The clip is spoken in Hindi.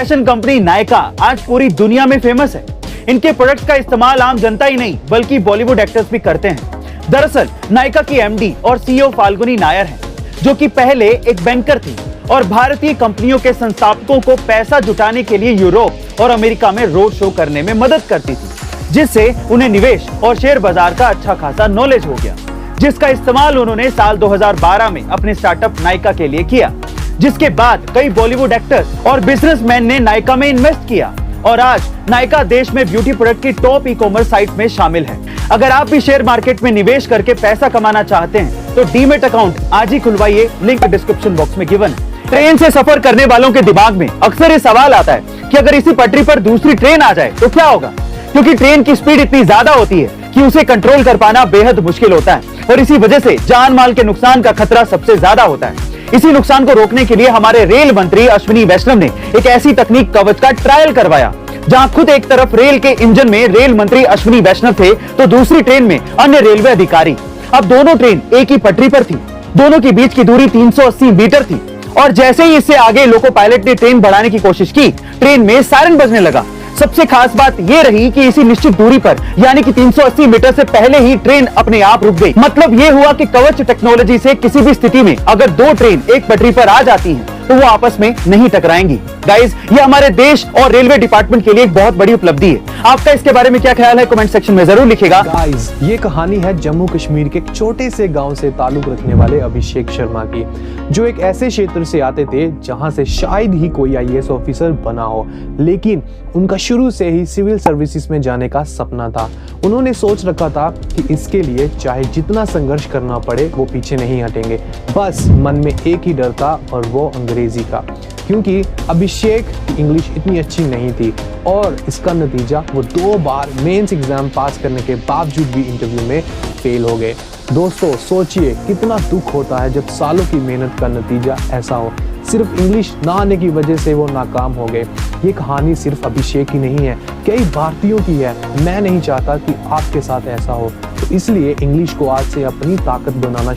फैशन कंपनी नायका आज पूरी दुनिया में फेमस है। इनके प्रोडक्ट्स का इस्तेमाल आम जनता ही नहीं बल्कि बॉलीवुड एक्टर्स भी करते हैं। दरअसल नायका की एमडी और सीईओ फाल्गुनी नायर हैं, जो कि पहले एक बैंकर थी और भारतीय कंपनियों के संस्थापकों को पैसा जुटाने के लिए यूरोप और अमेरिका में रोड शो करने में मदद करती थी, जिससे उन्हें निवेश और शेयर बाजार का अच्छा खासा नॉलेज हो गया, जिसका इस्तेमाल उन्होंने साल 2012 में अपने स्टार्टअप नायका के लिए किया। जिसके बाद कई बॉलीवुड एक्टर्स और बिजनेसमैन ने नायका में इन्वेस्ट किया और आज नायका देश में ब्यूटी प्रोडक्ट की टॉप ई-कॉमर्स साइट में शामिल है। अगर आप भी शेयर मार्केट में निवेश करके पैसा कमाना चाहते हैं तो डीमेट अकाउंट आज ही खुलवाइए, लिंक डिस्क्रिप्शन बॉक्स में गिवन है। ट्रेन से सफर करने वालों के दिमाग में अक्सर ये सवाल आता है कि अगर इसी पटरी पर दूसरी ट्रेन आ जाए तो क्या होगा, क्योंकि ट्रेन की स्पीड इतनी ज्यादा होती है कि उसे कंट्रोल कर पाना बेहद मुश्किल होता है और इसी वजह से जान माल के नुकसान का खतरा सबसे ज्यादा होता है। इसी नुकसान को रोकने के लिए हमारे रेल मंत्री अश्विनी वैष्णव ने एक ऐसी तकनीक कवच का ट्रायल करवाया, जहां खुद एक तरफ रेल के इंजन में रेल मंत्री अश्विनी वैष्णव थे तो दूसरी ट्रेन में अन्य रेलवे अधिकारी। अब दोनों ट्रेन एक ही पटरी पर थी, दोनों के बीच की दूरी 380 मीटर थी और जैसे ही इससे आगे लोको पायलट ने ट्रेन बढ़ाने की कोशिश की, ट्रेन में सायरन बजने लगा। सबसे खास बात यह रही कि इसी निश्चित दूरी पर यानी कि 380 मीटर से पहले ही ट्रेन अपने आप रुक गई। मतलब यह हुआ कि कवच टेक्नोलॉजी से किसी भी स्थिति में अगर दो ट्रेन एक पटरी पर आ जाती हैं तो वो आपस में नहीं टकराएंगी। गाइस, ये हमारे देश और रेलवे डिपार्टमेंट के लिए एक बहुत बड़ी उपलब्धि है। आपका इसके बारे में क्या ख्याल है, कमेंट सेक्शन में जरूर लिखिएगा। गाइस, ये कहानी है जम्मू कश्मीर के एक छोटे से गांव से ताल्लुक रखने वाले अभिषेक शर्मा की, जो एक ऐसे क्षेत्र से आते थे जहां से शायद ही कोई आईएएस ऑफिसर बना हो, लेकिन उनका शुरू से ही सिविल सर्विसेज में जाने का सपना था। उन्होंने सोच रखा था कि इसके लिए चाहे जितना संघर्ष करना पड़े वो पीछे नहीं हटेंगे। बस मन में एक ही डर था और वो अंग्रेजी का, क्योंकि अभिषेक की इंग्लिश इतनी अच्छी नहीं थी और इसका नतीजा वो 2 बार मेंस एग्जाम पास करने के बावजूद भी इंटरव्यू में फेल हो गए। दोस्तों, सोचिए कितना दुख होता है जब सालों की मेहनत का नतीजा ऐसा हो। सिर्फ इंग्लिश ना आने की वजह से वो नाकाम हो गए। ये कहानी सिर्फ अभिषेक की नहीं है, कई भारतीयों की है। मैं नहीं चाहता कि आपके साथ ऐसा हो, तो इसलिए इंग्लिश को आज से अपनी ताकत बनाना